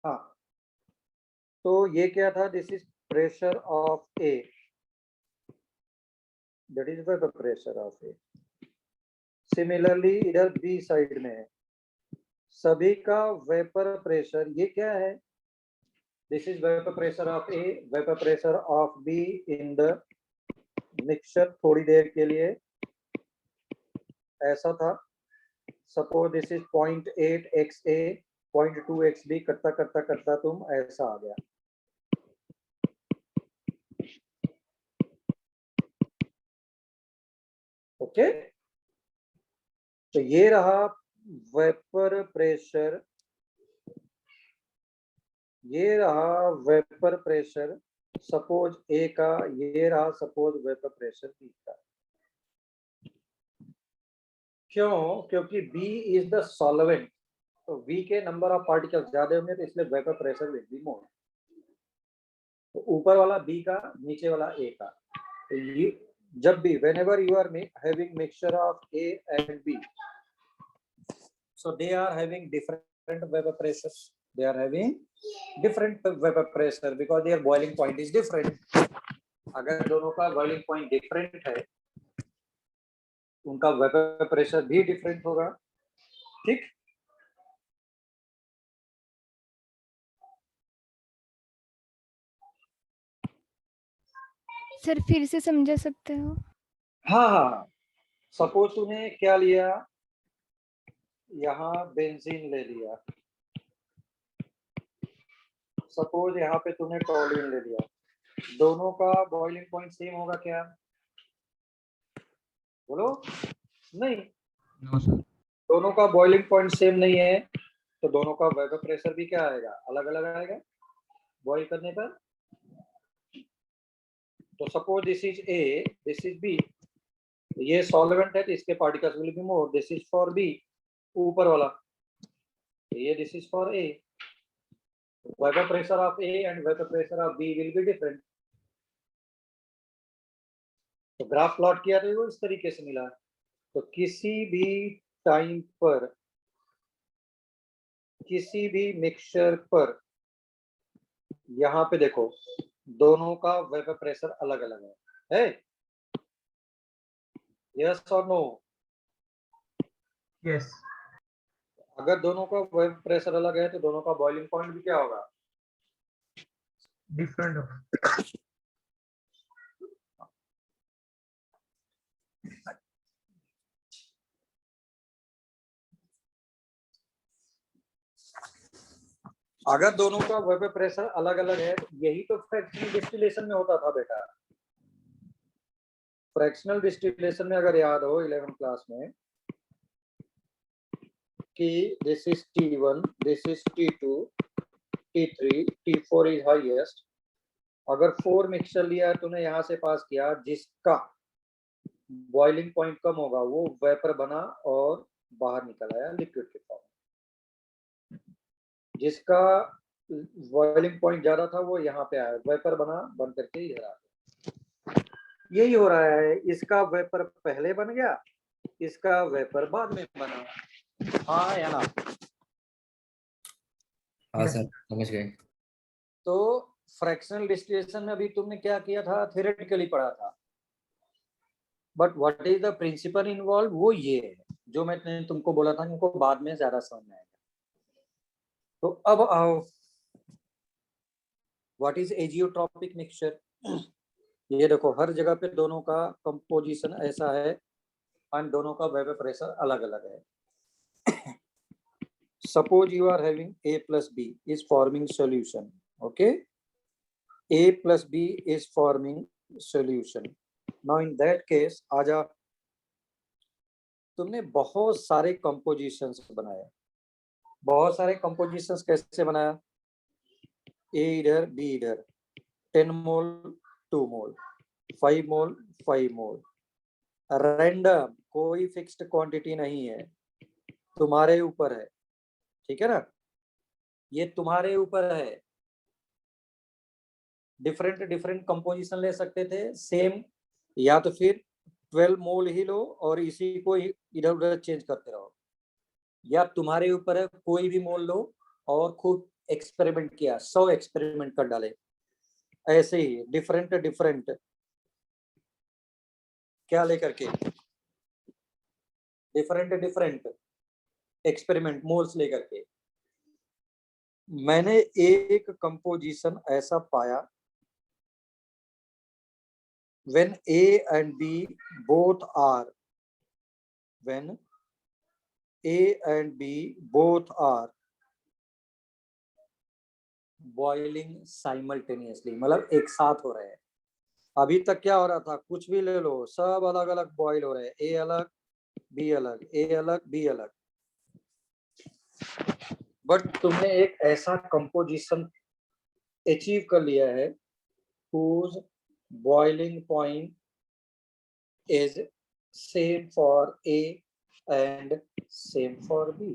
हाँ, तो ये क्या था, this is pressure of A, that is vapour pressure of A. Similarly इधर बी साइड में है, सभी का वेपर प्रेशर ये क्या है, this is vapour pressure of A, vapour pressure of be in the mixture. थोड़ी देर के लिए ऐसा था, suppose this is 0.8 XA, 0.2 XB, करता करता करता तुम ऐसा आ गया। ओके, तो ये रहा वेपर प्रेशर, ये रहा वेपर प्रेशर सपोज ए का, ये रहा सपोज वेपर प्रेशर बी का। क्यों? क्योंकि बी इज द सॉल्वेंट, तो बी के नंबर ऑफ पार्टिकल्स ज्यादा होंगे, तो इसलिए वेपर प्रेशर विल बी मोर। तो ऊपर वाला बी का, नीचे वाला ए का। तो ये जब भी whenever you are having mixture of A and B, so they are having different vapor pressures, they are having different vapor pressure because their boiling point is different. अगर दोनों का boiling point different है, उनका vapour pressure भी different होगा। ठीक, sir फिर से समझा सकते हो? हाँ हाँ, सपोज तूने क्या लिया, यहाँ बेंजीन ले लिया, सपोज यहाँ पे तूने टॉल्यून ले लिया, दोनों का बॉइलिंग पॉइंट सेम होगा क्या? बोलो नहीं। No sir. दोनों का बॉइलिंग पॉइंट सेम नहीं है, तो दोनों का वेपर प्रेशर भी क्या आएगा, अलग अलग आएगा बॉइल करने पर। तो suppose this is A, this is B, ये सॉल्वेंट है तो इसके particles will be more, this is for B, ऊपर वाला, ये this is for A, vapour pressure of A and vapour pressure of B will be different. तो graph plot किया तो वो इस तरीके से मिला। तो किसी भी टाइम पर, किसी भी मिक्सचर पर, यहाँ पे देखो दोनों का वेपर प्रेशर अलग अलग है, यस और नो? यस। अगर दोनों का वेपर प्रेशर अलग है तो दोनों का बॉइलिंग पॉइंट भी क्या होगा, डिफरेंट। अगर दोनों का वेपर प्रेशर अलग अलग है, यही तो फ्रैक्शनल डिस्टिलेशन में होता था बेटा। फ्रैक्शनल डिस्टिलेशन में अगर याद हो 11th क्लास में कि this is T1, this is T2, T3, T4 is highest. अगर 4 मिक्सचर लिया है तूने, यहाँ से पास किया, जिसका बॉइलिंग पॉइंट कम होगा वो वेपर बना और बाहर निकल आया लिक्विड के फॉर्म। जिसका बॉइलिंग पॉइंट ज्यादा था वो यहाँ पे आया, वेपर बना, बन करके इधर आ गया। यही हो रहा है, इसका वेपर पहले बन गया, इसका वेपर बाद में बना। हाँ या ना? हाँ सर, समझ गए। तो फ्रैक्शनल डिस्टिलेशन में अभी तुमने क्या किया था, थ्योरेटिकली पढ़ा था, but what is the principle involve, वो ये है जो मैंने तुमको बोला था, इनको बाद में ज्यादा समझ में आएगा। तो अब आओ, व्हाट इज एजियोट्रॉपिक मिक्सचर। ये देखो हर जगह पे दोनों का कंपोजिशन ऐसा है एंड दोनों का वेपर प्रेशर अलग अलग है। Suppose you are having A plus B is forming solution, okay, A plus B is forming solution. Now in that case, आजा, तुमने बहुत सारे कंपोजिशंस बनाए। बहुत सारे कंपोजिशंस कैसे बनाया, A इधर, B इधर, 10 मोल 2 मोल, 5 मोल 5 मोल, रैंडम, कोई फिक्स्ड क्वांटिटी नहीं है, तुम्हारे ऊपर है, ठीक है ना, ये तुम्हारे ऊपर है। डिफरेंट डिफरेंट कंपोजिशन ले सकते थे सेम, या तो फिर 12 मोल ही लो और इसी को इधर उधर चेंज करते रहो, या तुम्हारे ऊपर है कोई भी मोल लो और खूब एक्सपेरिमेंट किया, 100 एक्सपेरिमेंट कर डाले, ऐसे ही डिफरेंट डिफरेंट क्या लेकर के, डिफरेंट डिफरेंट एक्सपेरिमेंट मोल्स लेकर के मैंने एक कंपोजिशन ऐसा पाया, when A and B both are, when A and B both are boiling simultaneously, मतलब एक साथ हो रहे हैं। अभी तक क्या हो रहा था, कुछ भी ले लो, सब अलग अलग बॉईल हो रहे हैं, ए अलग बी अलग, ए अलग बी अलग, बट तुमने एक ऐसा कंपोजिशन अचीव कर लिया है whose boiling point is same for A and same for B।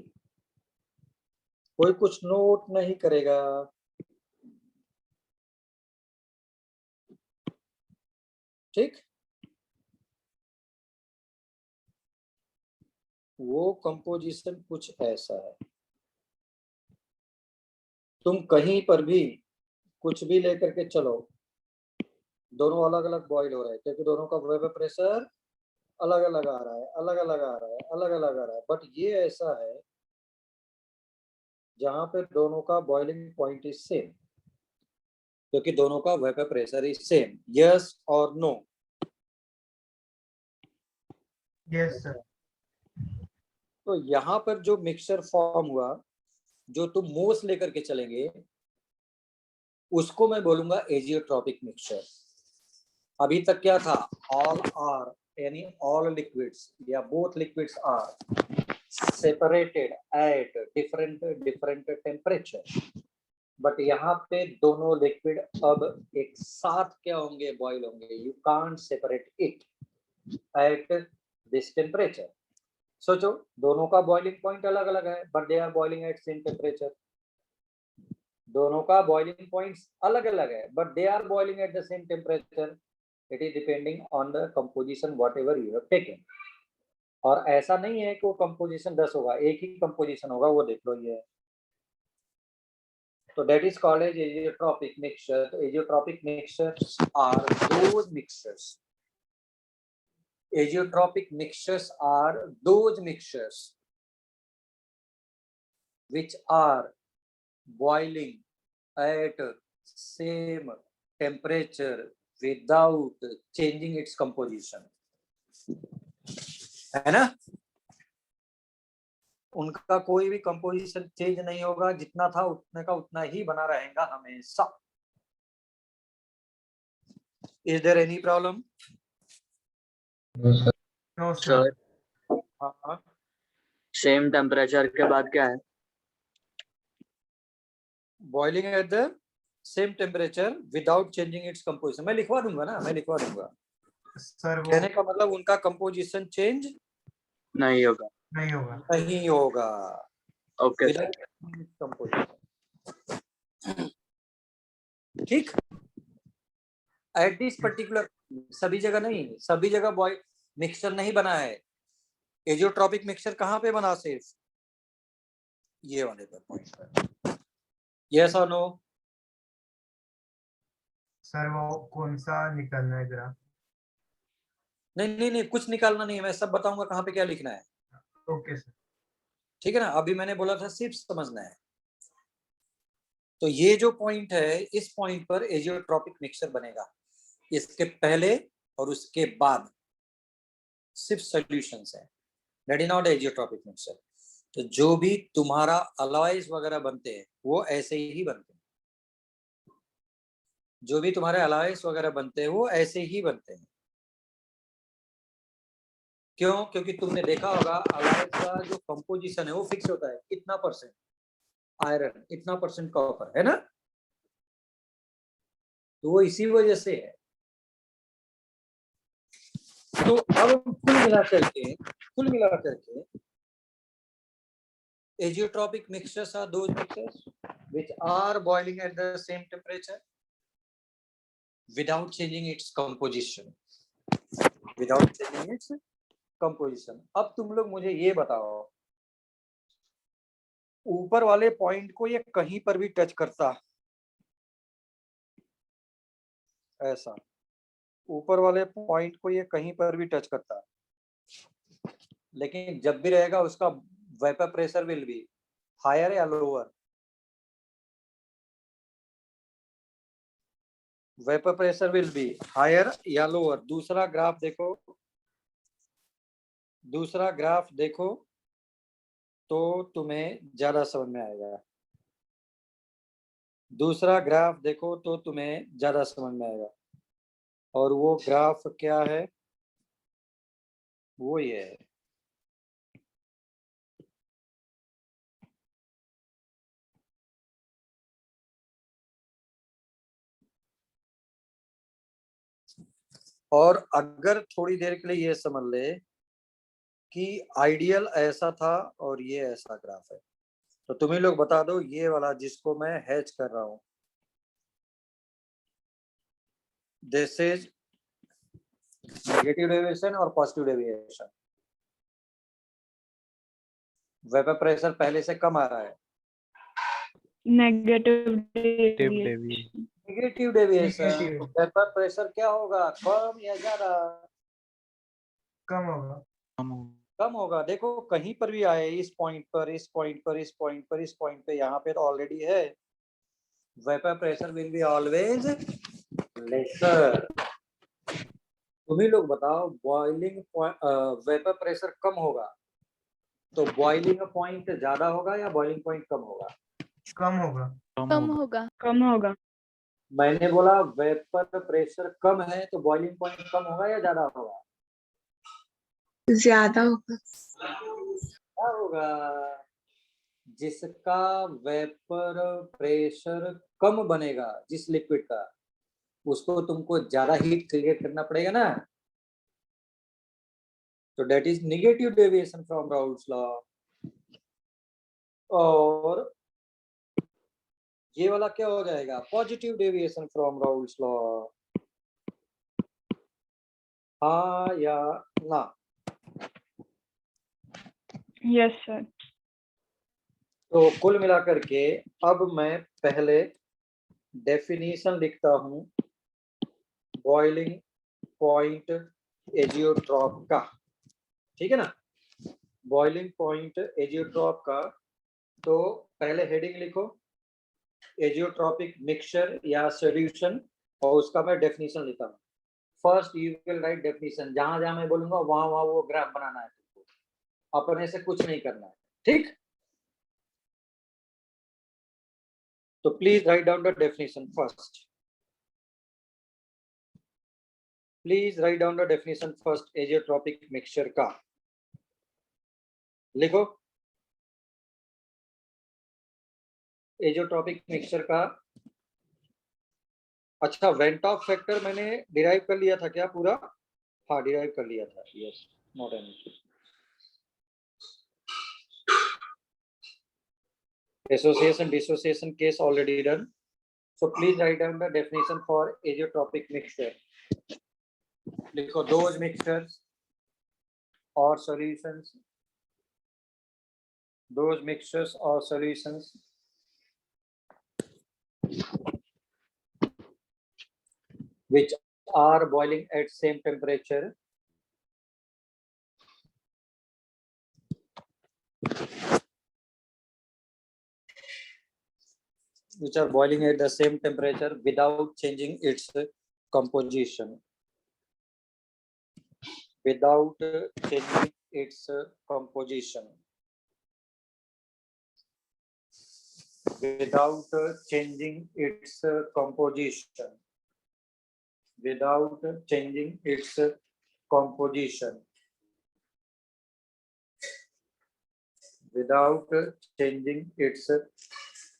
कोई कुछ नोट नहीं करेगा, ठीक। वो कंपोजिशन कुछ ऐसा है, तुम कहीं पर भी कुछ भी लेकर के चलो, दोनों अलग अलग बॉईल हो रहे हैं क्योंकि दोनों का वेपर प्रेशर अलग अलग आ रहा है, अलग अलग आ रहा है, अलग अलग आ रहा है, बट ये ऐसा है जहां पे दोनों का बॉइलिंग पॉइंट इज सेम, क्योंकि दोनों का vapour pressure is same. Yes और नो? Yes sir. तो यहाँ पर जो मिक्सचर फॉर्म हुआ, जो तुम मोल्स लेकर के चलेंगे, उसको मैं बोलूंगा एजियोट्रॉपिक मिक्सचर। अभी तक क्या था, ऑल आर यानी ऑल लिक्विड्स या both liquids are separated at different different temperature, but यहाँ पे दोनों लिक्विड अब एक साथ क्या होंगे, बॉईल होंगे। You can't separate it at this temperature. सोचो, दोनों का बॉइलिंग पॉइंट अलग अलग है, but they are boiling at same temperature. दोनों का बॉइलिंग पॉइंट्स अलग अलग है, but they are boiling at the same temperature. It is depending on the composition whatever you have taken. और ऐसा नहीं है कि वो कंपोजिशन 10 होगा, एक ही कंपोजिशन होगा, वो देख लो ये। तो that is called as azeotropic mixture. So azeotropic mixtures are those mixtures. Azeotropic mixtures are those mixtures which are boiling at same temperature without changing its composition, है ना? उनका कोई भी कंपोजिशन चेंज नहीं होगा, जितना था उतने का उतना ही बना रहेगा हमेशा। Is there any problem? No sir. हाँ, सेम टेम्परेचर के बाद क्या है? Boiling at the same temperature without changing its composition. मैं लिखवा दूंगा ना, मैं लिखवा दूंगा। सर कहने का मतलब उनका कंपोजिशन चेंज नहीं होगा। नहीं होगा। नहीं होगा। ओके विदाउट कंपोजिशन, ठीक। एट दिस पर्टिकुलर, सभी जगह नहीं, सभी जगह बॉयल मिक्सचर नहीं बना है। एजियोट्रॉपिक मिक्सचर कहाँ पे बना, सिर्फ ये वाले पर पॉइंट पर। यस और नो? सर वो कौन सा निकलना है जरा? नहीं नहीं नहीं, कुछ निकालना नहीं है, मैं सब बताऊंगा कहाँ पे क्या लिखना है। Okay sir. ठीक है ना? अभी मैंने बोला था सिर्फ समझना है। तो ये जो पॉइंट है, इस पॉइंट पर एजियोट्रॉपिक मिक्सचर बनेगा। इसके पहले और उसके बाद सिर्फ सॉल्यूशंस है, that is not azeotropic mixture. तो जो भी तुम्हारा अलॉयज वगैरह बनते हैं वो ऐसे ही बनते हैं, जो भी तुम्हारे अलॉयज वगैरह बनते हैं वो ऐसे ही बनते हैं। क्यों? क्योंकि तुमने देखा होगा अलॉयज का जो कंपोजिशन है वो फिक्स होता है, इतना परसेंट आयरन, इतना परसेंट कॉपर, है ना? तो वो इसी वजह से है। तो अब कुल मिला करके azeotropic mixtures are those mixtures which are boiling at the same temperature without changing its composition, without changing its composition। अब तुम लोग मुझे ये बताओ, ऊपर वाले पॉइंट को ये कहीं पर भी टच करता, ऐसा ऊपर वाले पॉइंट को ये कहीं पर भी टच करता, लेकिन जब भी रहेगा उसका vapour pressure will be higher या lower, vapour pressure will be higher या लोअर। दूसरा ग्राफ देखो तो तुम्हें ज्यादा समझ में आएगा। दूसरा ग्राफ देखो तो तुम्हें ज्यादा समझ में आएगा, और वो ग्राफ क्या है, वो ये है। और अगर थोड़ी देर के लिए ये समझ ले कि आइडियल ऐसा था और ये ऐसा ग्राफ है, तो तुम्हें लोग बता दो ये वाला जिसको मैं हैच कर रहा हूं, दिस इज नेगेटिव डेविएशन और पॉजिटिव डेविएशन। वेपर प्रेशर पहले से कम आ रहा है, negative negative deviation. Negative. Vapour pressure क्या होगा, कम या ज्यादा? कम होगा। कम होगा। देखो कहीं पर भी आए, इस पॉइंट पर, इस पॉइंट पर, इस पॉइंट पर, इस पॉइंट पे, यहाँ पे तो ऑलरेडी है, vapour pressure will be always lesser. तुम्ही लोग बताओ, बॉइलिंग वेपर प्रेशर कम होगा तो बॉइलिंग पॉइंट ज्यादा होगा या बॉइलिंग पॉइंट कम होगा? कम होगा। कम होगा। मैंने बोला वेपर प्रेशर कम है तो बॉइलिंग पॉइंट कम होगा या ज्यादा होगा? ज्यादा होगा। क्या होगा? जिसका वेपर प्रेशर कम बनेगा, जिस लिक्विड का, उसको तुमको ज्यादा हीट क्रिएट करना पड़ेगा ना, तो that is negative deviation from Raoult's law. और ये वाला क्या हो जाएगा, positive deviation from Raoult's law. हाँ या ना? Yes sir. तो कुल मिलाकर के अब मैं पहले डेफिनेशन लिखता हूं बॉइलिंग पॉइंट एजियोट्रॉप का, ठीक है ना, बॉइलिंग पॉइंट एजियोट्रॉप का। तो पहले हेडिंग लिखो एजियोट्रॉपिक मिक्सचर या सॉल्यूशन, और उसका मैं डेफिनेशन लिखता हूँ। First you will write definition, जहां जहां मैं बोलूंगा वहां वहां वो ग्राफ बनाना है तुमको, अपने से कुछ नहीं करना है, ठीक? तो please write down the definition first, please write down the definition first azeotropic mixture का। लिखो एजियोट्रॉपिक मिक्सचर का। अच्छा, वेंट ऑफ फैक्टर मैंने डिराइव कर लिया था क्या पूरा? हाँ डिराइव कर लिया था, yes, not an issue. Association dissociation case already done, so please write down the definition for azeotropic mixture. लिखो those mixtures or solutions, those mixtures or solutions which are boiling at same temperature which are boiling at the same temperature without changing its composition, without changing its composition, without changing its composition, without changing its composition, without changing its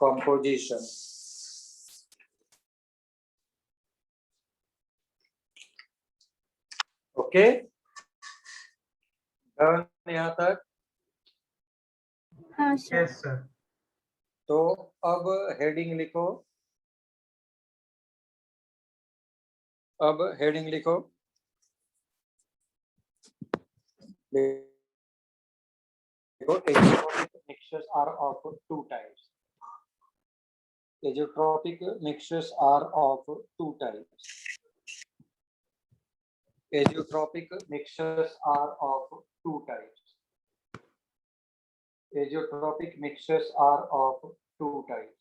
composition. Okay, done यहाँ तक? हाँ sir. Yes sir. तो अब heading लिखो, अब heading लिखो, देखो mixtures are of two types. Azeotropic mixtures are of two types. Azeotropic mixtures are of two types. Azeotropic mixtures are of two types.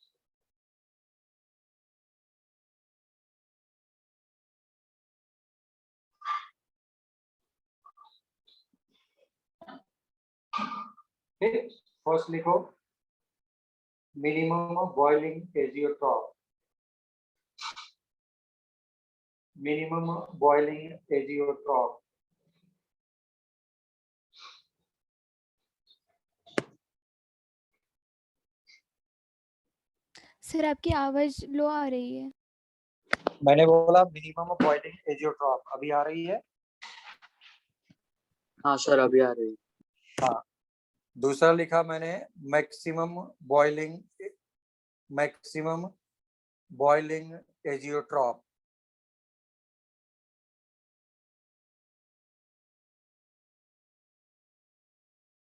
Okay, first लिखो minimum boiling azeotrope. Minimum boiling azeotrope. Sir आपकी आवाज लो आ रही है। मैंने बोला minimum boiling azeotrope, अभी आ रही है? हाँ सर अभी आ रही है। हाँ, दूसरा लिखा मैंने maximum boiling azeotrope.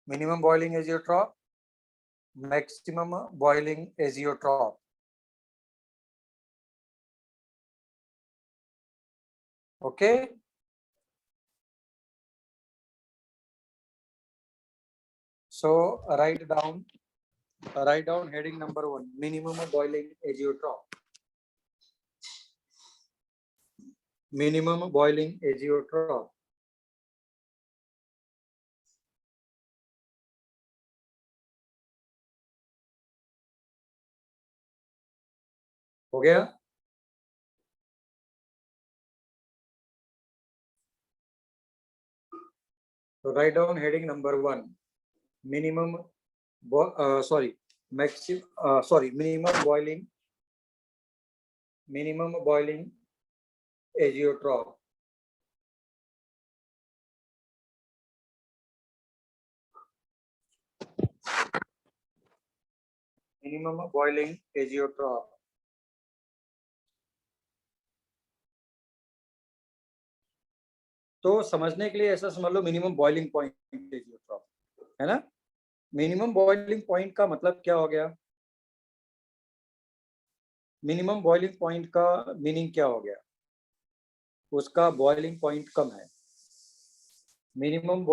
Minimum boiling azeotrope, maximum boiling azeotrope. Okay, so write down heading number 1, minimum boiling azeotrope. Minimum boiling azeotrope. हो गया? So write down heading number 1, minimum minimum boiling azeotrope. Minimum boiling azeotrope. तो समझने के लिए ऐसा समझ लो minimum boiling point azeotrope है ना। मिनिमम बॉइलिंग पॉइंट का मतलब क्या हो गया? मिनिमम बॉइलिंग पॉइंट का मीनिंग क्या हो गया? उसका बॉइलिंग पॉइंट कम है। Minimum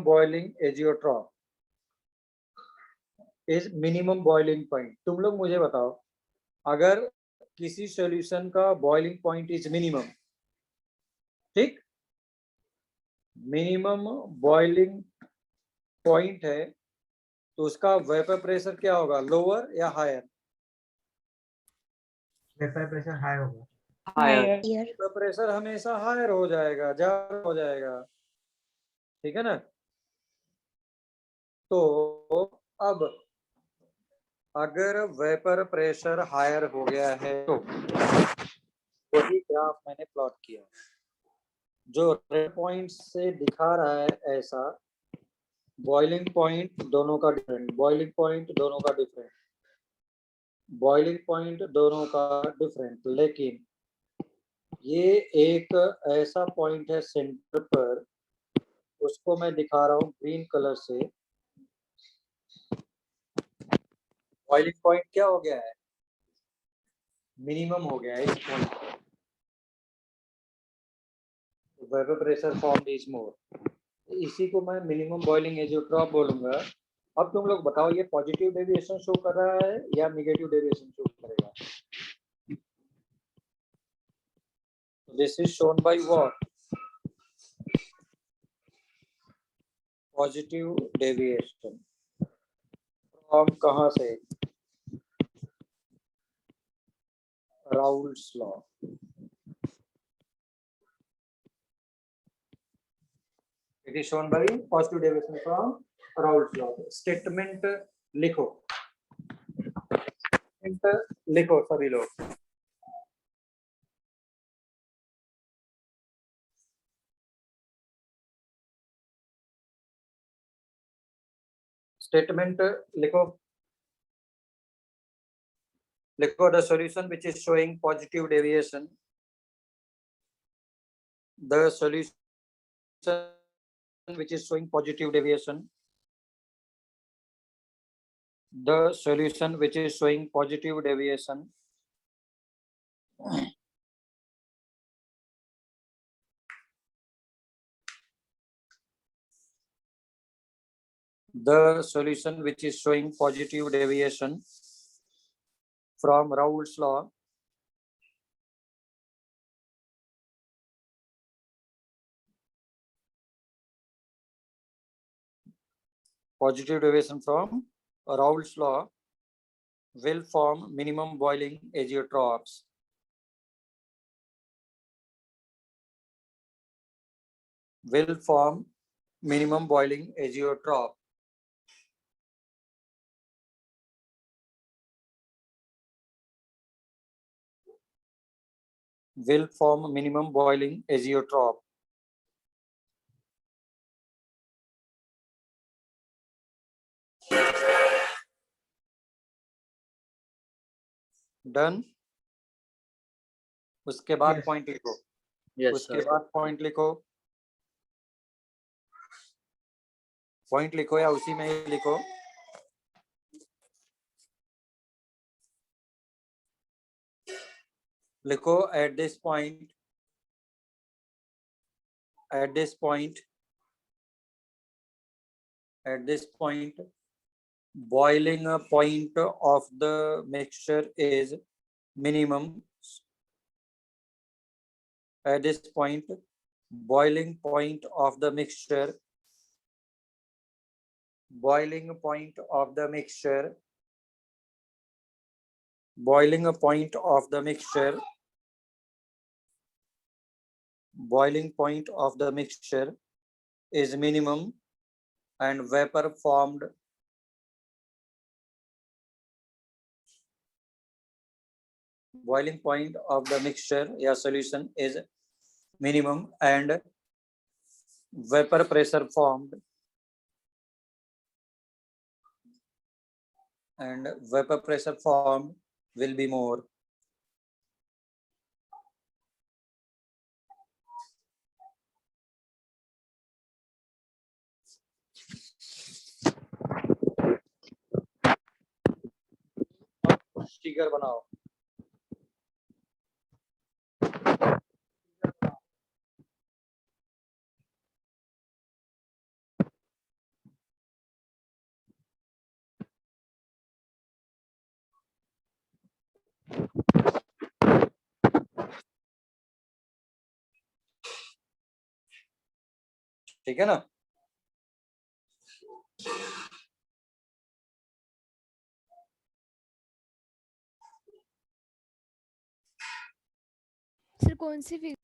boiling azeotrope is minimum boiling point. तुम लोग मुझे बताओ, अगर किसी सॉल्यूशन का बॉइलिंग पॉइंट इज मिनिमम, ठीक, मिनिमम बॉइलिंग पॉइंट है, तो उसका वेपर प्रेशर क्या होगा, लोअर या हायर? वेपर प्रेशर हाई होगा। हायर। वेपर प्रेशर हमेशा हायर हो जाएगा, ज्यादा हो जाएगा, ठीक है ना। तो अब अगर वेपर प्रेशर हायर हो गया है तो वही ग्राफ मैंने प्लॉट किया, जो रेड पॉइंट से दिखा रहा है ऐसा, बॉइलिंग पॉइंट दोनों का डिफरेंट, बॉइलिंग पॉइंट दोनों का डिफरेंट, बॉइलिंग पॉइंट दोनों का डिफरेंट, लेकिन ये एक ऐसा पॉइंट है सेंटर पर, उसको मैं दिखा रहा हूँ ग्रीन कलर से। बॉइलिंग पॉइंट क्या हो गया है, मिनिमम हो गया है इस पॉइंट पर, vapour pressure form is more, इसी को मैं मिनिमम बॉइलिंग एजियोट्रॉप बोलूंगा। अब तुम लोग बताओ, ये पॉजिटिव डेविएशन शो कर रहा है या नेगेटिव डेविएशन शो करेगा? This is shown by what, positive deviation from कहां से, Raoult's law. It is shown by positive deviation from Raoult's law. Statement लिखो, लिखो सभी लोग। स्टेटमेंट लिखो, लिखो the solution which is showing positive deviation, the solution which is showing positive deviation. The solution which is showing positive deviation from Raoult's law will form minimum boiling azeotrophs. Will form minimum boiling azeotrope. Will form minimum boiling azeotrope. Done. उसके बाद Yes. Point लिखो. Yes, उसके sir. बाद point लिखो. Point लिखो या उसी में ही लिखो. लिखो at this point boiling point of the mixture is minimum. At this point boiling point of the mixture boiling point of the mixture is minimum and vapor formed boiling point of the mixture या solution is minimum and vapor pressure formed will be more. Sticker बनाओ. ठीक है ना. Sir कौन सी figure?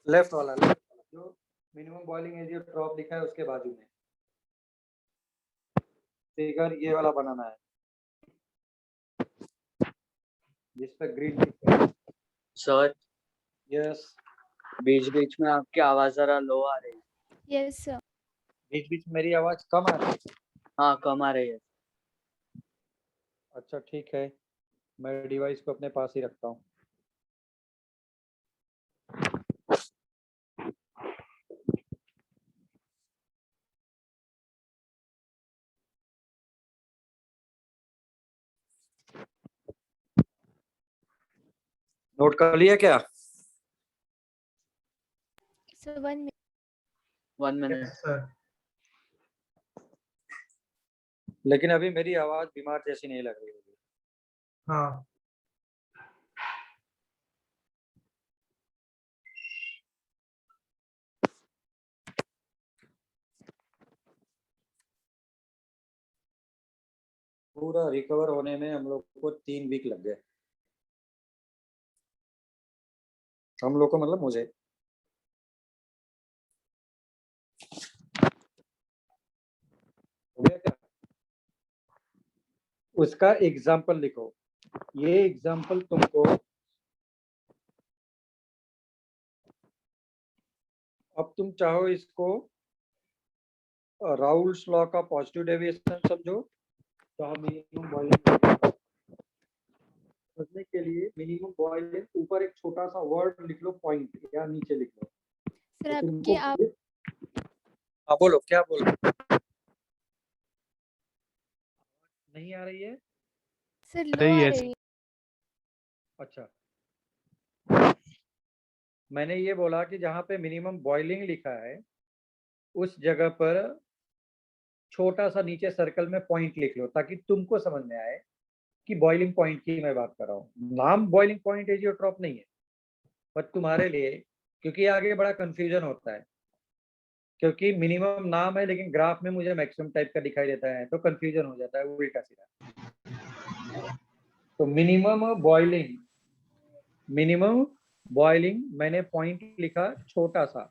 Left वाला जो minimum boiling azeotrope लिखा है उसके बाजू में फिगर ये वाला बनाना है जिस पे ग्रीन टिक है. Sir, yes. बीच बीच में आपकी आवाज जरा लो आ रही है. Yes sir. बीच बीच मेरी आवाज कम आ रही है. हाँ, कम आ रही है. अच्छा ठीक है, मैं डिवाइस को अपने पास ही रखता हूँ. नोट कर लिया क्या? Sir 1 minute. 1 minute. Yes, sir. लेकिन अभी मेरी आवाज बीमार जैसी नहीं लग रही होगी. हाँ. पूरा रिकवर होने में हम लोग को 3 वीक लग गए. हम लोग को मतलब मुझे. हो गया क्या? उसका एग्जाम्पल लिखो. ये एग्जाम्पल तुमको अब तुम चाहो इसको राउल्स लॉ का पॉजिटिव डेविएशन समझो, चाहो मिनिमम बॉइलिंग समझने के लिए मिनिमम बॉइलिंग ऊपर एक छोटा सा वर्ड लिख लो पॉइंट या नीचे लिख लो. सर तो आपकी तुमको हाँ बोलो, क्या बोलो? नहीं आ रही है? सर लो आ रही है। अच्छा, मैंने ये बोला कि जहाँ पे मिनिमम बॉइलिंग लिखा है उस जगह पर छोटा सा नीचे सर्कल में पॉइंट लिख लो, ताकि तुमको समझ में आए कि बॉइलिंग पॉइंट की मैं बात कर रहा हूँ। नाम बॉइलिंग पॉइंट एजियोट्रॉप नहीं है, पर तुम्हारे लिए, क्योंकि आगे बड़ा कंफ्यूजन होता है, क्योंकि मिनिमम नाम है लेकिन ग्राफ में मुझे मैक्सिमम टाइप का दिखाई देता है, तो कंफ्यूजन हो जाता है उल्टा सीधा। तो मिनिमम बॉइलिंग मैंने पॉइंट लिखा छोटा सा,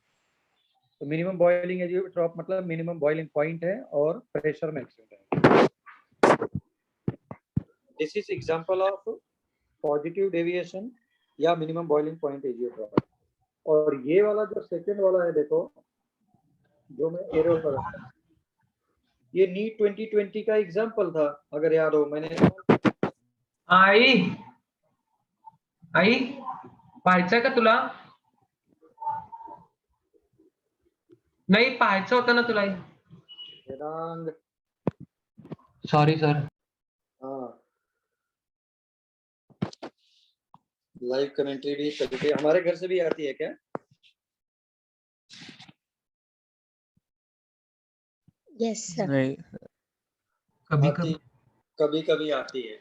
तो मिनिमम बॉइलिंग एजियोट्रॉप मतलब मिनिमम बॉइलिंग पॉइंट है और प्रेशर मैक्सिमम है। This is example of positive deviation या मिनिमम बॉइलिंग पॉइंट एजियोट्रॉप। और ये वाला जो सेकंड वाला है, देखो जो मैं एरो कर रहा था, ये नीट 2020 का एग्जांपल था, अगर याद हो। मैंने आई आई पाहायचं का तुला? नाही पाहायचं होतं ना तुला. Vedang, sorry sir. हाँ, लाइव कमेंट्री भी कभी हमारे घर से भी आती है क्या? Yes sir. नहीं कभी आती, कभी कभी कभी आती है,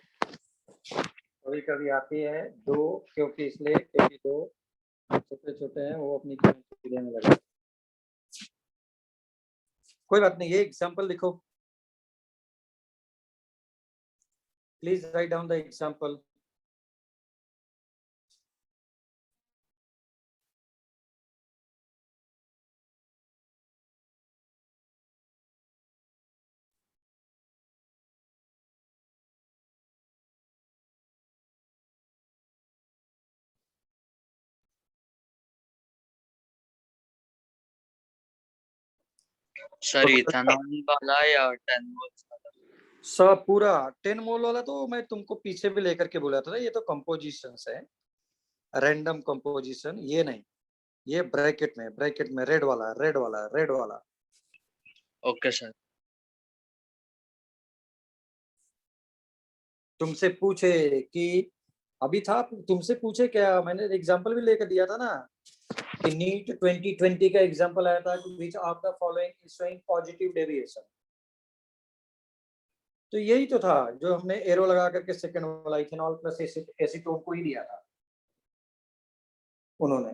कभी कभी आती है। दो, क्योंकि इसलिए क्योंकि दो छोटे छोटे हैं, वो अपनी कमेंट्री देने लगे। कोई बात नहीं, ये एग्जांपल लिखो, please write down the example. Sir ethanol वाला या 10 मोल्स वाला? सब पूरा 10 मोल वाला तो मैं तुमको पीछे भी लेकर के बोला था ना, ये तो कंपोजिशन है, रैंडम कंपोजिशन, ये नहीं, ये ब्रैकेट में रेड वाला। Okay sir. तुमसे पूछे कि अभी था, तुमसे पूछे क्या, मैंने एग्जांपल भी लेकर दिया था ना कि नीट 2020 का एग्जांपल आया था कि which of the following is showing positive deviation. तो यही तो था जो हमने एरो लगा करके सेकंड वाला इथेनॉल प्लस एसीटोन को ही दिया था उन्होंने।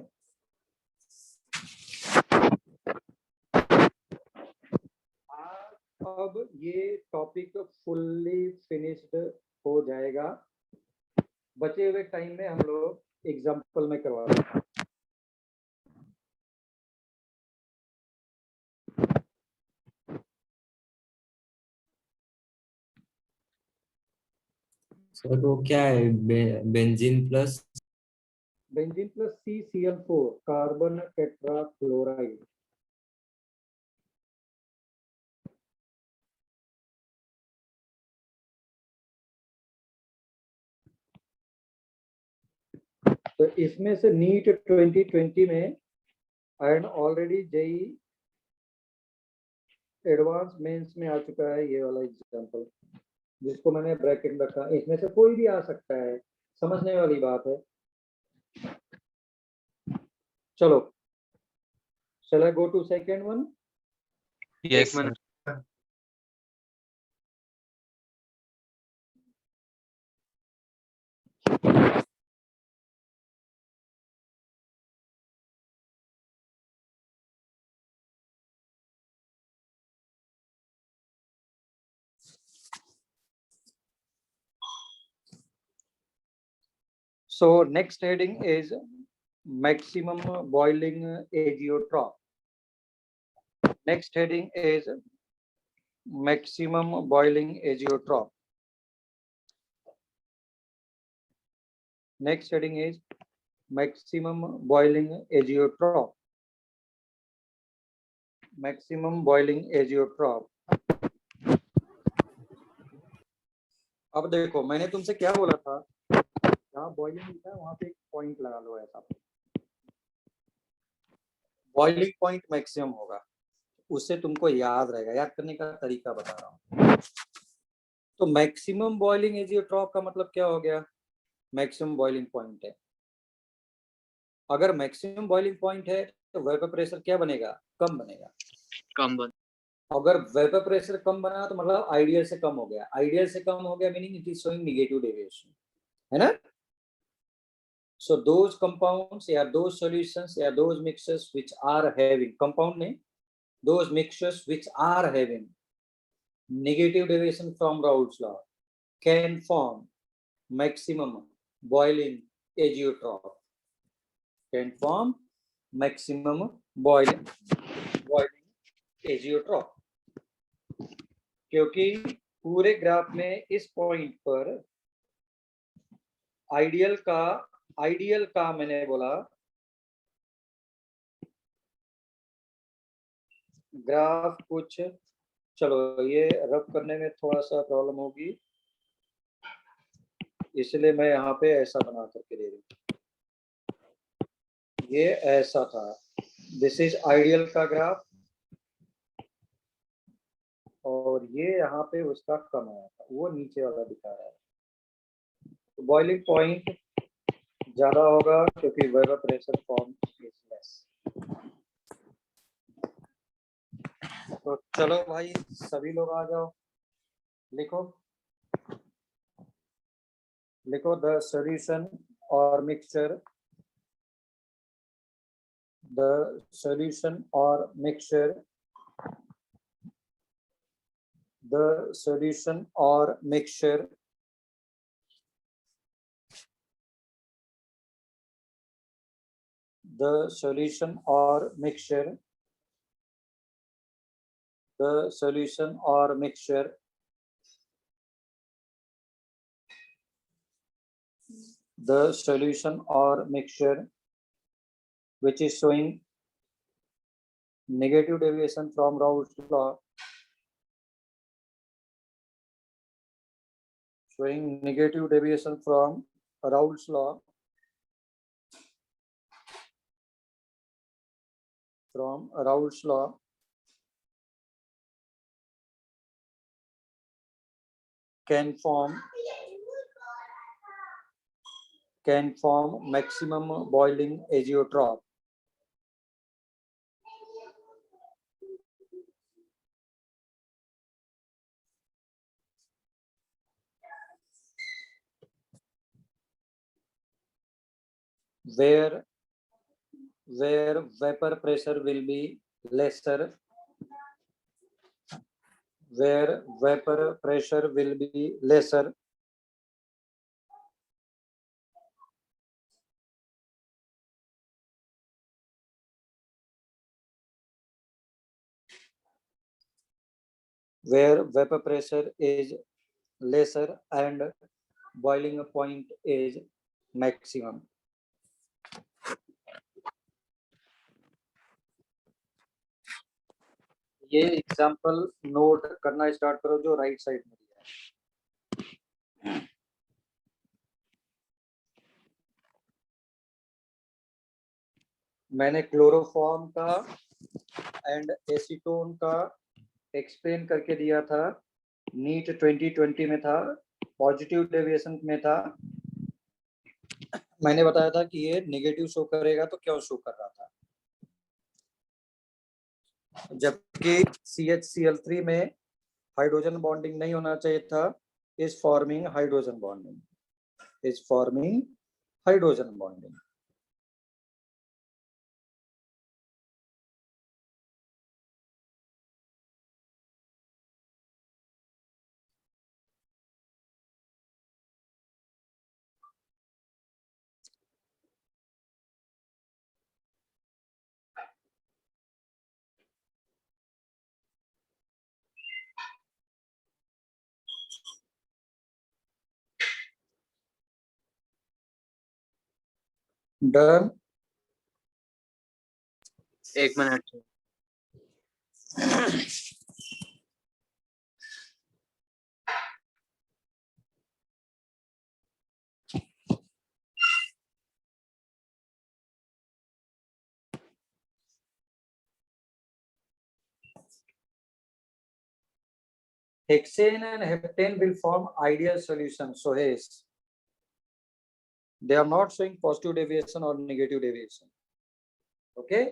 अब ये टॉपिक फुल्ली फिनिश्ड हो जाएगा, बचे हुए टाइम में हम लोग एग्जांपल में करवा रहे हैं। सर वो क्या है, benzene plus CCl4 carbon tetra chloride. तो इसमें से नीट 2020 में and already JEE advance mains में आ चुका है ये वाला एग्जांपल, जिसको मैंने ब्रैकेट में रखा। इसमें से कोई भी आ सकता है, समझने वाली बात है। चलो, shall I go to second one? Yes minute. Sir. So next heading is maximum boiling azeotrope. Next heading is maximum boiling azeotrope. Next heading is maximum boiling azeotrope. Maximum boiling azeotrope. अब देखो, मैंने तुमसे क्या बोला था, जहाँ boiling लिखा है वहां पे एक पॉइंट लगा लो ऐसा, बॉइलिंग पॉइंट मैक्सिमम होगा। उससे तुमको याद रहेगा। याद करने का तरीका बता रहा हूँ। तो मैक्सिमम बॉइलिंग एजियोट्रॉप का मतलब क्या हो गया? मैक्सिमम बॉइलिंग पॉइंट है। अगर मैक्सिमम बॉइलिंग पॉइंट है तो वेपर प्रेशर क्या बनेगा? कम बनेगा। कम बन अगर वेपर प्रेशर कम बना तो मतलब आइडियल से कम हो गया। आइडियल से कम हो गया meaning it is showing negative deviation, है ना? So those compounds या those solutions या those mixtures which are having compound name, those mixtures which are having negative deviation from Raoult's law can form maximum boiling azeotrope. Can form maximum boiling azeotrope. क्योंकि पूरे graph में इस point पर ideal का मैंने बोला graph कुछ, चलो ये रब करने में थोड़ा सा प्रॉब्लम होगी, इसलिए मैं यहाँ पे ऐसा बना करके दे रही हूँ। ये ऐसा था, दिस इज आइडियल का ग्राफ, और ये यहाँ पे उसका कम आया था, वो नीचे वाला दिखा रहा है। तो बॉइलिंग पॉइंट ज्यादा होगा क्योंकि vapour pressure form is less. तो चलो भाई सभी लोग आ जाओ, लिखो द सॉल्यूशन और mixture, the solution or mixture, the solution or mixture the solution or mixture the solution or mixture the solution or mixture which is showing negative deviation from Raoult's law, showing negative deviation from Raoult's law, can form maximum boiling azeotrope. Where vapor pressure will be lesser, where vapor pressure will be lesser, where vapor pressure is lesser and boiling point is maximum. ये example note करना start करो जो right side में दिया है। मैंने chloroform का and acetone का एक्सप्लेन करके दिया था, नीट 2020 में था, पॉजिटिव डेविएशन में था। मैंने बताया था कि ये नेगेटिव शो करेगा तो क्यों शो कर रहा था, जबकि CHCl3 में हाइड्रोजन बॉन्डिंग नहीं होना चाहिए था, is forming hydrogen bonding. Done. एक minute. hexane and heptane will form ideal solution. So yes, they are not showing positive deviation or negative deviation. Okay.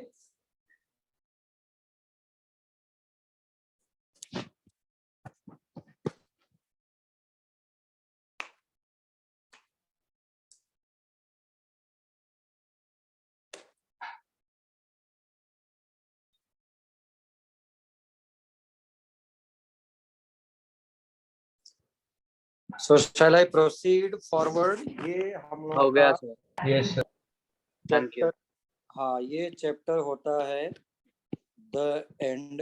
So shall I proceed forward? ये हम लोग हो गया का sir. Yes sir. Thank you. हाँ, ये chapter होता है द एंड।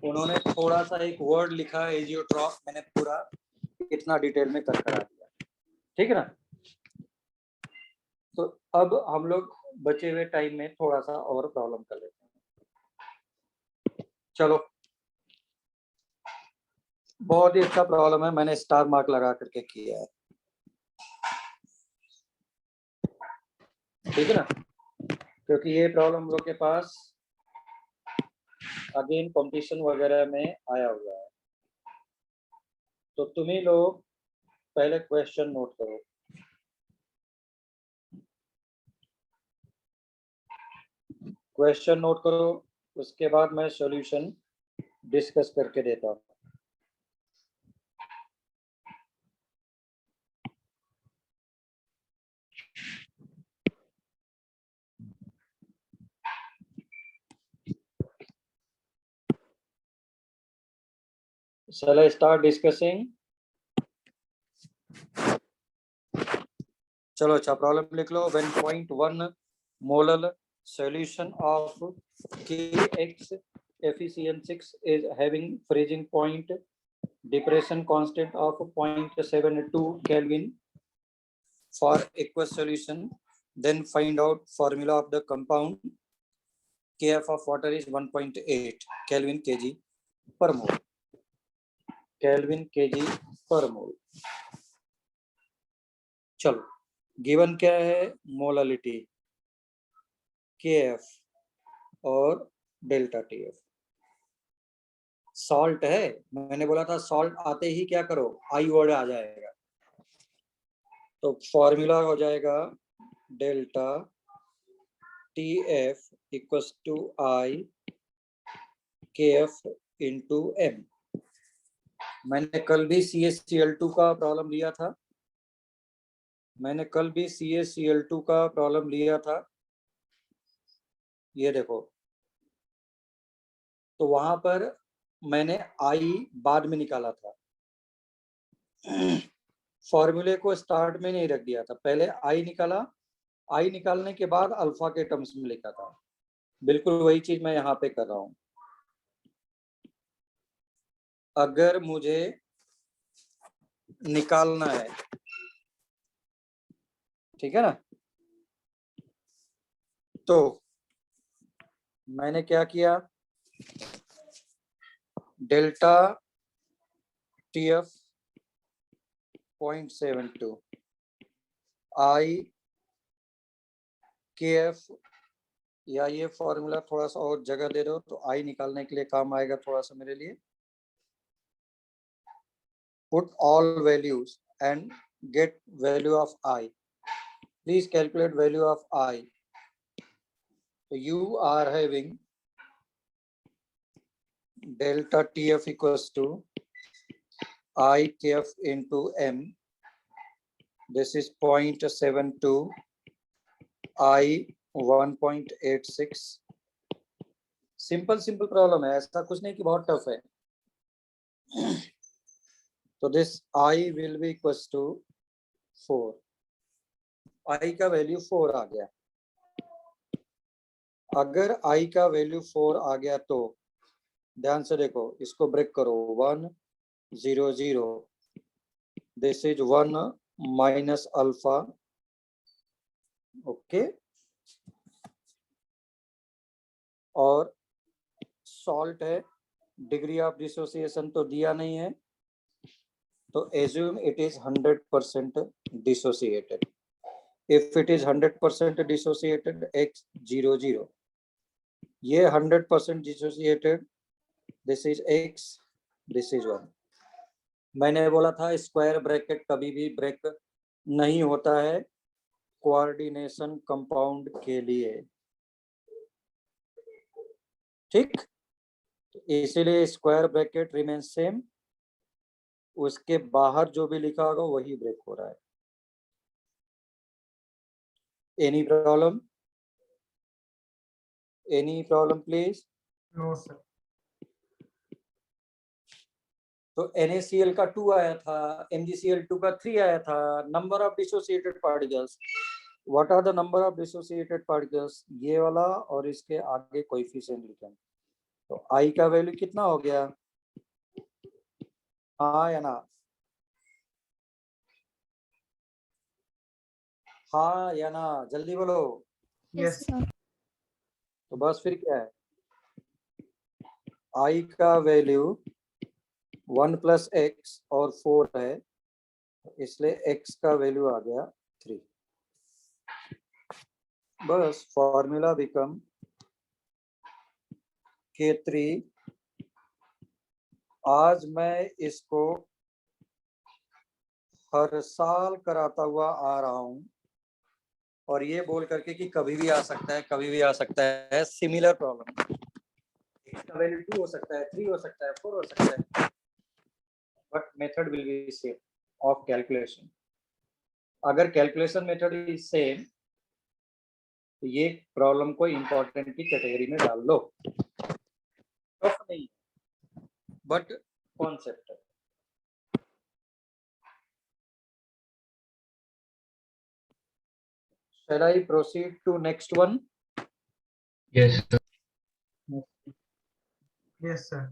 उन्होंने थोड़ा सा एक वर्ड लिखा है एजियोट्रॉप, मैंने पूरा इतना डिटेल में कर करा दिया, ठीक है ना। तो अब हम लोग बचे हुए टाइम में थोड़ा सा और प्रॉब्लम कर लेते हैं। चलो, बहुत ही अच्छा प्रॉब्लम है, मैंने स्टार मार्क लगा करके किया है, ठीक है ना, क्योंकि ये प्रॉब्लम हम लोग के पास अगेन कंपटीशन वगैरह में आया हुआ है। तो तुम ही लोग पहले क्वेश्चन नोट करो। क्वेश्चन नोट करो, उसके बाद मैं सॉल्यूशन डिस्कस करके देता हूँ। Shall I start discussing? चलो अच्छा, प्रॉब्लम लिख लो। 1.1 molar solution of Kx Fe6 is having freezing point, depression constant of 0.72 Kelvin for aqueous solution. Then find out formula of the compound. Kf of water is 1.8 Kelvin kg per mole. Kelvin kg per mole. चलो, given क्या है? Molality Kf और delta Tf। Salt है, मैंने बोला था salt आते ही क्या करो, आई वर्ड आ जाएगा। तो फॉर्मूला हो जाएगा delta Tf equals to I Kf into M. मैंने कल भी CaCl2 का प्रॉब्लम लिया था, CaCl2 का प्रॉब्लम लिया था, ये देखो। तो वहां पर मैंने आई बाद में निकाला था, फॉर्मूले को स्टार्ट में नहीं रख दिया था, पहले आई निकाला, आई निकालने के बाद अल्फा के टर्म्स में लिखा था। बिल्कुल वही चीज मैं यहाँ पे कर रहा हूँ। अगर मुझे निकालना है, ठीक है ना, तो मैंने क्या किया, डेल्टा Tf 0.72 आई Kf, या ये फॉर्मूला थोड़ा सा और जगह दे दो तो आई निकालने के लिए काम आएगा थोड़ा सा मेरे लिए। Put all values and get value of I. Please calculate value of I. So you are having delta Tf equals to I Kf into M. This is 0.72 I 1.86. Simple problem है, ऐसा कुछ नहीं कि बहुत टफ है। तो this I will be equals to 4. I का value 4 आ गया। अगर I का वैल्यू 4 आ गया तो ध्यान से देखो, इसको ब्रेक करो, 1 0 0, this is 1 minus alpha, okay. और सॉल्ट है, डिग्री ऑफ डिसोसिएशन तो दिया नहीं है, तो assume it is 100% dissociated. If it is 100% dissociated, x 0 0, ये 100% dissociated, this is x this is 1। मैंने बोला था स्क्वायर ब्रैकेट कभी भी ब्रेक नहीं होता है कोऑर्डिनेशन कंपाउंड के लिए, ठीक। इसीलिए स्क्वायर ब्रैकेट रिमेन सेम, उसके बाहर जो भी लिखा होगा वही ब्रेक हो रहा है। Any problem? Any problem please? No sir. तो NaCl का 2 आया था, MgCl2 का 3 आया था। Number of dissociated particles, what are the number of dissociated particles? ये वाला और इसके आगे कोएफिशिएंट लिखें। तो I का वैल्यू कितना हो गया? हाँ या ना? हाँ या ना, जल्दी बोलो। यस। तो बस फिर क्या है, I का वैल्यू 1 + x और 4 है, इसलिए x का वैल्यू आ गया 3। बस फॉर्मूला बिकम K3। आज मैं इसको हर साल कराता हुआ आ रहा हूं, और ये बोल करके कि कभी भी आ सकता है, कभी भी आ सकता है। सिमिलर प्रॉब्लम, इसका वैल्यू 2 हो सकता है, 3 हो सकता है, 4 हो सकता है, but method will be same of calculation. अगर कैलकुलेशन मेथड इज सेम तो ये प्रॉब्लम को इंपॉर्टेंट की कैटेगरी में डाल लो। टफ नहीं, बट कॉन्सेप्ट है। Shall I proceed to next one? Yes, sir. Yes sir.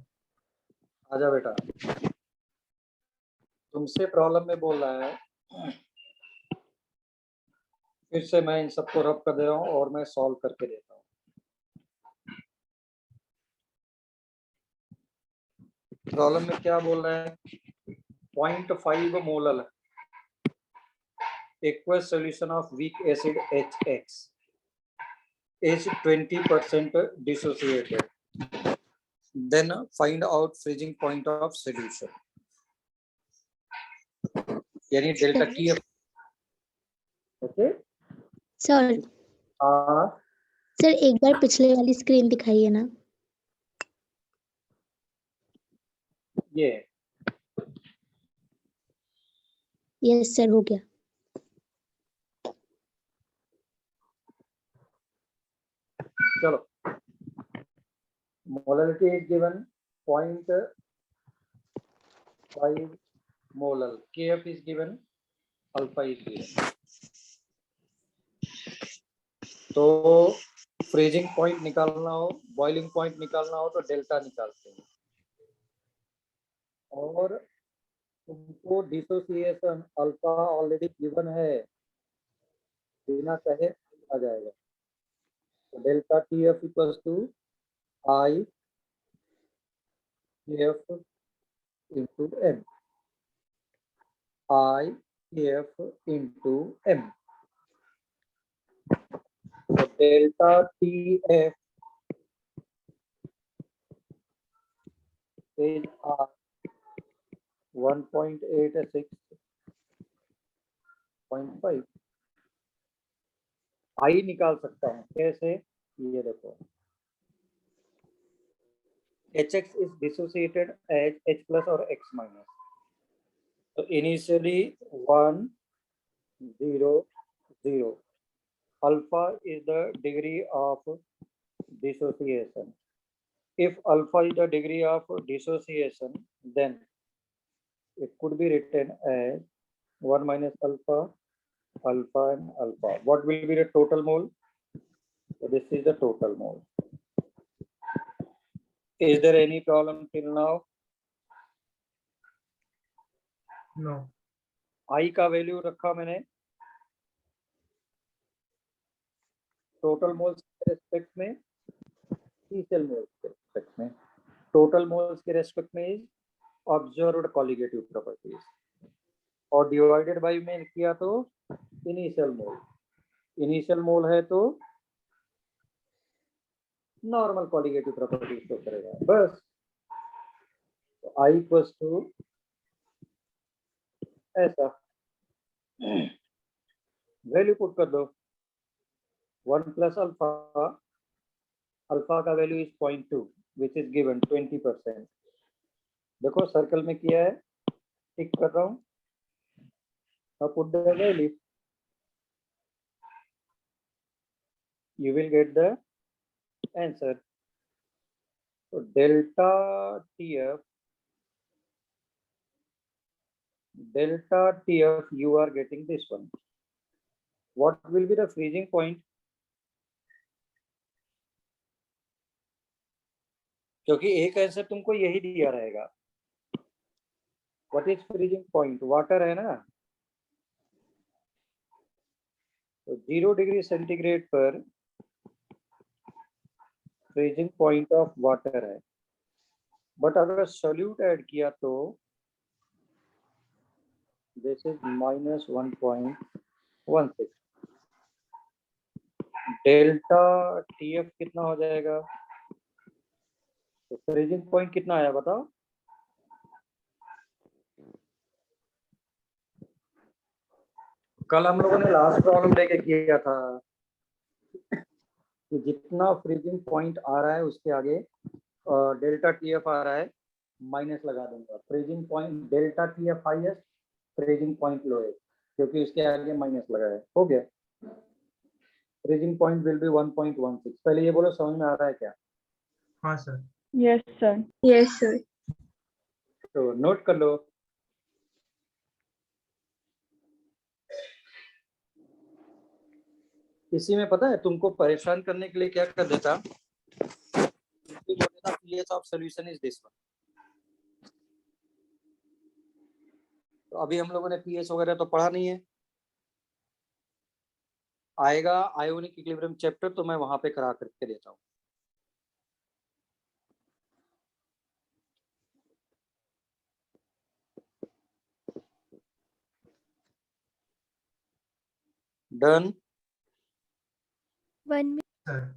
आजा बेटा, तुमसे प्रॉब्लम में बोल रहा है, फिर से मैं इन सबको रब कर दे रहा हूँ और मैं सॉल्व करके देता हूँ। प्रॉब्लम में क्या बोल रहा है? 0.5 molar aqueous solution of weak acid HX is 20% dissociated. Then find out freezing point of solution. यानी delta T। Okay sir sir एक बार पिछले वाली स्क्रीन दिखाइए ना। ये यस सर, हो गया। चलो, molarity is given 0.5 molar, Kf is given, alpha is given। तो फ्रीजिंग पॉइंट निकालना हो, बॉइलिंग पॉइंट निकालना हो तो डेल्टा निकालते हैं, और तुमको डिसोसिएशन अल्फा ऑलरेडी गिवन है, बिना कहे आ जाएगा। तो delta TF equals to I F into M, I F into M। तो डेल्टा TF is 1.86.5। I निकाल सकता हूँ कैसे? ये देखो, HX is dissociated as H plus और X minus। तो initially 1 0 0, alpha is the degree of dissociation। If alpha is the degree of dissociation, then it could be written as 1 minus alpha, alpha and alpha. What will be the total mole? So this is the total mole. Is there any problem till now? No. I का value रखा मैंने total moles के respect में, initial moles के respect में। Total moles के respect में is observed colligative properties, और डिवाइडेड बाय में किया तो इनिशियल मोल। इनिशियल मोल है तो नॉर्मल कॉलिगेटिव प्रॉपर्टीज को करेगा बस। तो I equals to ऐसा वैल्यू पुट कर दो 1 प्लस अल्फा, अल्फा का value is 0.2 which is given 20%। देखो सर्कल में किया है, टिक कर रहा हूँ, now put the value, you will get the answer. So delta TF you are getting this one. What will be the freezing point? क्योंकि एक आंसर तुमको यही दिया रहेगा। What is freezing point? Water है ना, तो 0 डिग्री सेंटीग्रेड पर फ्रीजिंग पॉइंट ऑफ वाटर है, बट अगर सोल्यूट ऐड किया तो दिस इज -1.16। डेल्टा TF कितना हो जाएगा? तो फ्रीजिंग पॉइंट कितना आया बताओ? कल हम लोगों ने लास्ट प्रॉब्लम लेके किया था कि जितना फ्रीजिंग पॉइंट आ रहा है उसके आगे डेल्टा TF आ रहा है, माइनस लगा दूंगा। Freezing point delta TF highest, freezing point lowest, क्योंकि उसके आगे माइनस लगा है। हो गया, फ्रीजिंग पॉइंट विल बी 1.16। पहले ये बोलो समझ में आ रहा है क्या? हाँ sir. Yes, sir. Yes, sir. तो नोट कर लो। इसी में पता है तुमको परेशान करने के लिए क्या कर देता, pH of solution is this one. तो अभी हम लोगों ने pH वगैरह तो पढ़ा नहीं है, आएगा आयोनिक इक्विलिब्रियम चैप्टर तो मैं वहां पे करा करके देता हूँ। Done. 1 minute. Sir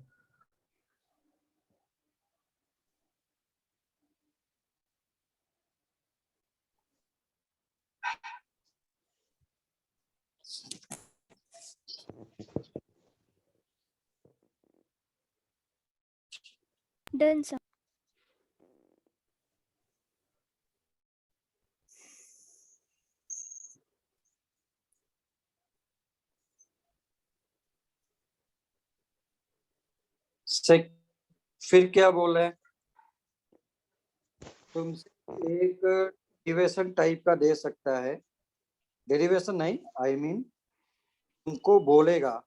Done, sir. फिर क्या बोल रहे हैं? तुमसे एक डेरिवेशन टाइप का दे सकता है, डेरिवेशन नहीं, आई मीन तुमको बोलेगा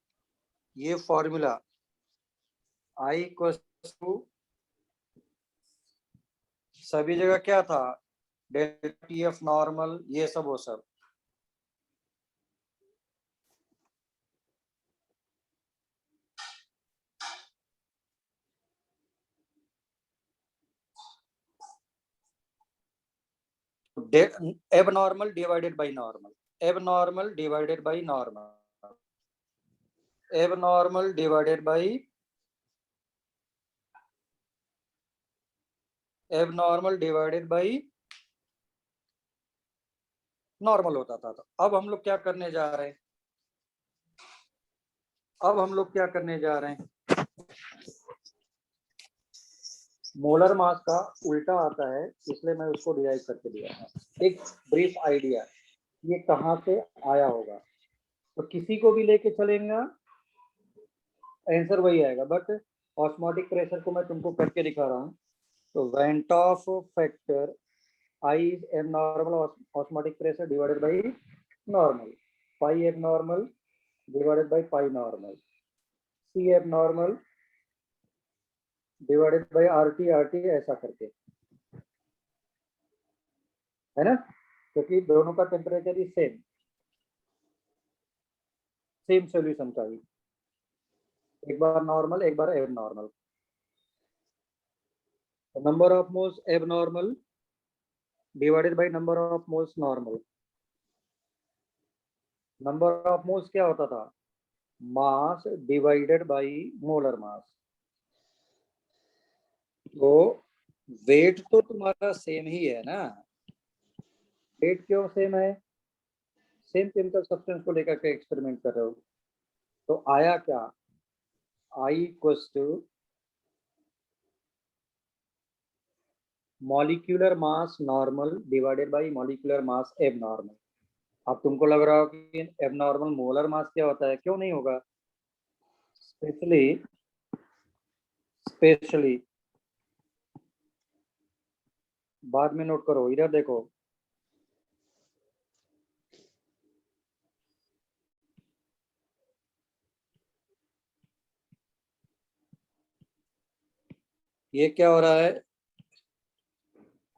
ये फॉर्मूला I इक्वल्स टू, सभी जगह क्या था, डेल्टा TF नॉर्मल, ये सब वो सब। Abnormal divided by normal, abnormal divided by normal, abnormal divided bye abnormal divided by normal होता था। तो अब हम लोग क्या करने जा रहे हैं? अब हम लोग क्या करने जा रहे हैं? मोलर मास का उल्टा आता है, इसलिए मैं उसको डिराइव करके दिया था। एक ब्रीफ आइडिया ये कहाँ से आया होगा, तो किसी को भी लेके चलेंगे आंसर वही आएगा, बट ऑस्मोटिक प्रेशर को मैं तुमको करके दिखा रहा हूँ। तो went of factor I is abnormal osmotic pressure divided by normal, pi abnormal divided by pi normal, C abnormal divided by RT ऐसा करके, है ना? क्योंकि दोनों का टेम्परेचर ही सेम सॉल्यूशन का ही, एक बार नॉर्मल एक बार abnormal. Number of moles abnormal divided by number of moles normal. Number of moles क्या होता था, mass divided by molar mass. तो वेट तो तुम्हारा सेम ही है ना, वेट क्यों सेम है, सेम केमिकल सब्सटेंस को लेकर के एक्सपेरिमेंट कर रहे हो। तो आया क्या, i equals to molecular mass normal divided by molecular mass abnormal. अब तुमको लग रहा हो कि एबनॉर्मल मोलर मास क्या होता है, क्यों नहीं होगा, स्पेशली बाद में नोट करो, इधर देखो, ये क्या हो रहा है,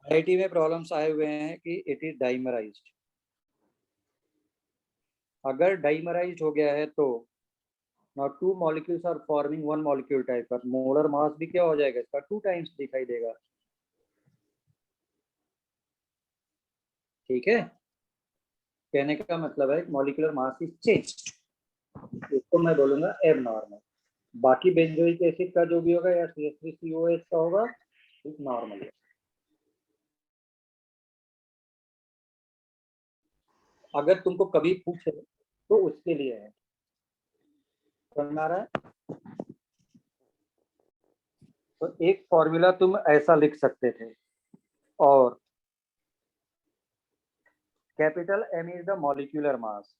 आईआईटी में प्रॉब्लम्स आए हुए हैं कि इट इज डाइमराइज्ड। अगर डाइमराइज्ड हो गया है तो now two molecules are forming one molecule type, पर मोलर मास भी क्या हो जाएगा इसका, 2 टाइम्स दिखाई देगा। ठीक है, कहने का मतलब है मॉलिक्यूलर मास इज चेंज्ड, इसको मैं बोलूंगा एबनॉर्मल। बाकी बेंजोइक एसिड का जो भी होगा या CH3COH का होगा, इज नॉर्मल है। अगर तुमको कभी पूछे तो उसके लिए है, समझ में आ रहा है। तो एक फॉर्मूला तुम ऐसा लिख सकते थे, और capital M is the molecular mass,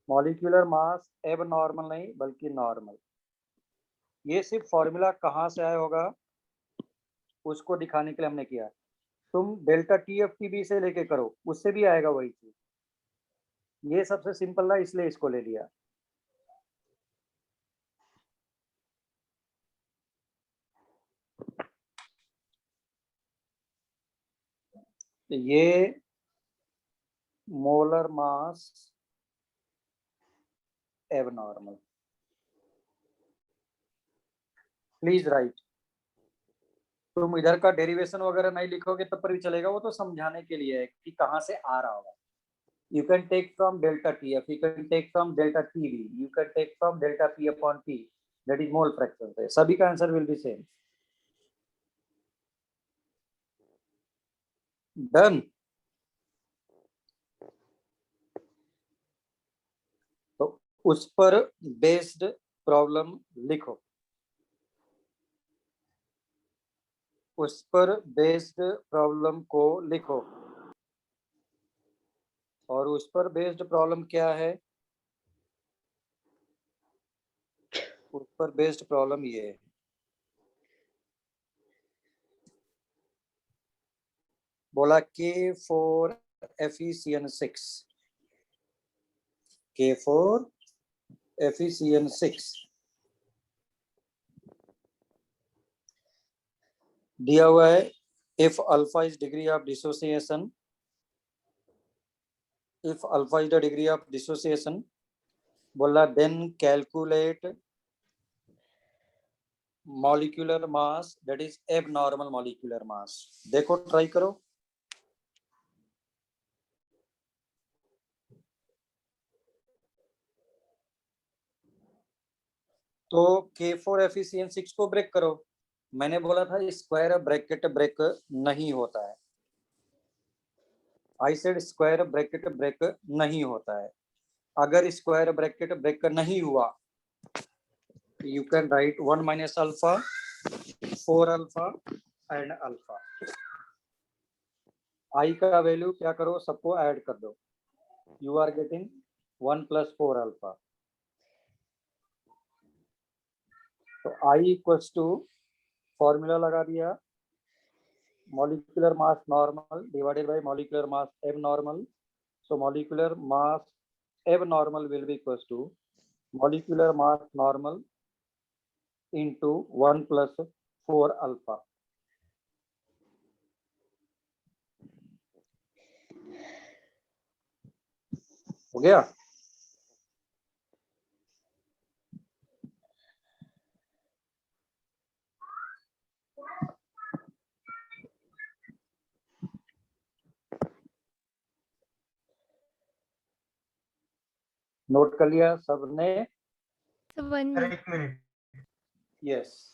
molecular mass एब नॉर्मल नहीं बल्कि नॉर्मल। ये सिर्फ फॉर्मूला कहाँ से आया होगा उसको दिखाने के लिए हमने किया। तुम डेल्टा TFTB से लेके करो, उससे भी आएगा वही चीज। ये सबसे सिंपल था इसलिए इसको ले लिया। तो ये molar mass abnormal, please right. तुम इधर का डेरिवेशन वगैरह नहीं लिखोगे तब पर भी चलेगा, वो तो समझाने के लिए है कि कहाँ से आ रहा होगा। You can take from delta TF, you can take from delta TB, you can take from delta P upon P, that is mole fraction से, सभी का answer will be same। Done. तो उस पर बेस्ड प्रॉब्लम लिखो, उस पर based problem को लिखो। और उस पर बेस्ड प्रॉब्लम क्या है, उस पर बेस्ड प्रॉब्लम ये है, बोला K4FeCN6, K4FeCN6 दिया हुआ है। If alpha is degree of dissociation, if alpha is the degree of dissociation, बोला then calculate molecular mass that is abnormal molecular mass. देखो ट्राई करो। तो K4FeCN6 को ब्रेक करो। मैंने बोला था स्क्वायर ब्रैकेट ब्रेक नहीं होता है, I said square bracket break नहीं होता है। अगर स्क्वायर ब्रैकेट ब्रेक नहीं हुआ, you can write 1 minus alpha, 4 alpha and alpha. I का वैल्यू क्या करो, सबको ऐड कर दो, यू आर गेटिंग 1 + 4 अल्फा। तो आई इक्वल्स टू फॉर्मूला लगा दिया, molecular mass normal divided by molecular mass abnormal. So molecular mass abnormal will be equals to molecular mass normal into 1 + 4 alpha. हो गया। नोट कर लिया सबने? Sir 1 sir minute. 1 minute. Yes.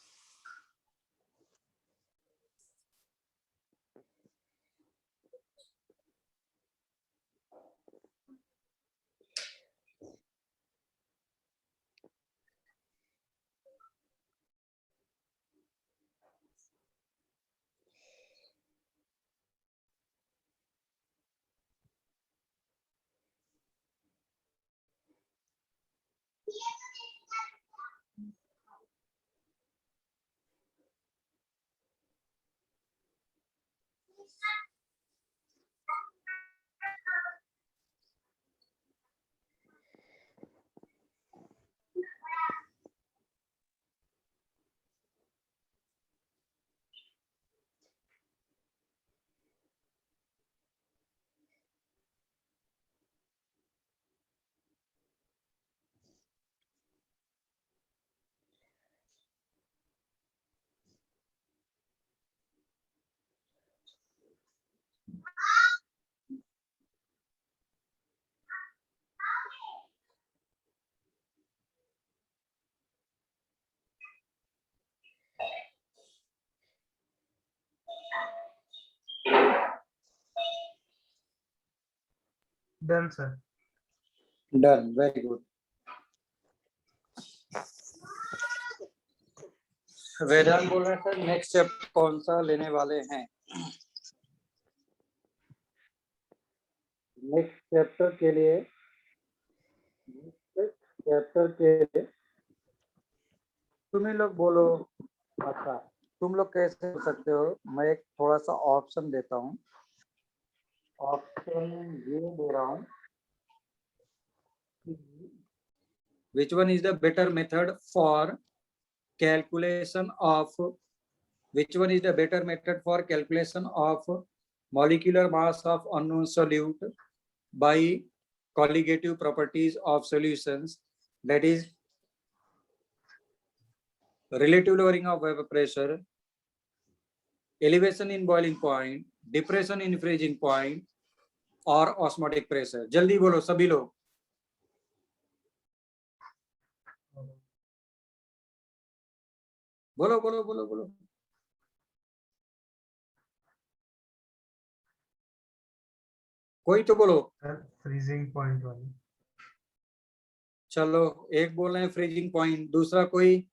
Done sir. Done, very good. Vedant बोल रहे हैं sir next chapter कौन सा लेने वाले हैं? नेक्स्ट चैप्टर के लिए तुम ही लोग बोलो। अच्छा, तुम लोग कैसे हो सकते हो? मैं एक थोड़ा सा ऑप्शन देता हूँ। ऑप्शन ये दे रहा हूँ, which one is the better method for calculation of molecular mass of unknown solute by colligative properties of solutions, that is relative lowering of vapor pressure, elevation in boiling point, depression in freezing point और osmotic pressure? जल्दी बोलो सभी लोग। बोलो बोलो बोलो बोलो। कोई तो बोलो। सर फ्रीजिंग पॉइंट वाली। चलो, एक बोल रहे हैं फ्रीजिंग पॉइंट, दूसरा कोई?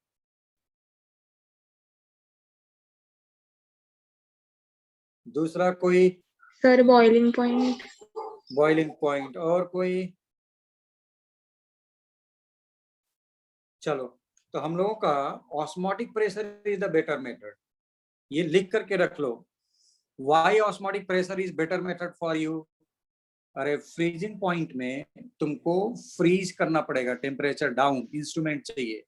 दूसरा कोई? Sir boiling point. Boiling point. और कोई? चलो, तो हम लोगों का osmotic pressure is the better method, ये लिख करके रख लो। Why osmotic pressure is better method for you? अरे फ्रीजिंग पॉइंट में तुमको फ्रीज करना पड़ेगा, टेम्परेचर डाउन, इंस्ट्रूमेंट चाहिए।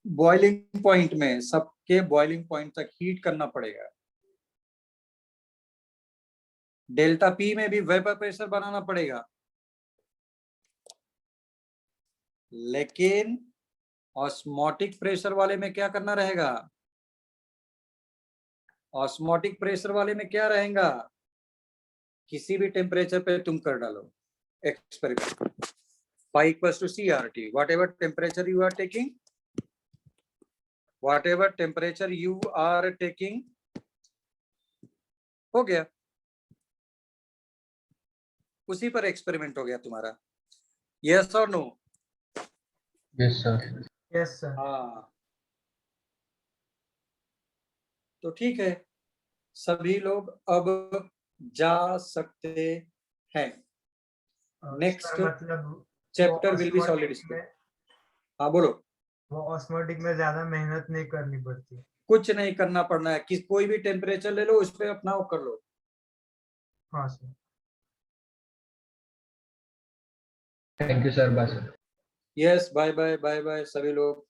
बॉइलिंग पॉइंट में सबके बॉइलिंग पॉइंट तक हीट करना पड़ेगा। डेल्टा पी में भी वेपर प्रेशर बनाना पड़ेगा, लेकिन ऑस्मोटिक प्रेशर वाले में क्या करना रहेगा? ऑस्मोटिक प्रेशर वाले में क्या रहेगा? किसी भी टेम्परेचर पे तुम कर डालो experiment, phi equals to CRT, whatever temperature you are taking, हो गया, उसी पर एक्सपेरिमेंट हो गया तुम्हारा। यस और no? Yes sir. Yes sir. हाँ, तो ठीक है, सभी लोग अब जा सकते हैं। नेक्स्ट मतलब chapter will be solid state. हाँ बोलो। वो ऑस्मोटिक में ज्यादा मेहनत नहीं करनी पड़ती। कुछ नहीं करना पड़ना है, किस कोई भी टेम्परेचर ले लो, उस पर अपना वो कर लो। हाँ sir. Thank you sir. Bye sir. Yes, bye bye bye bye सभी लोग।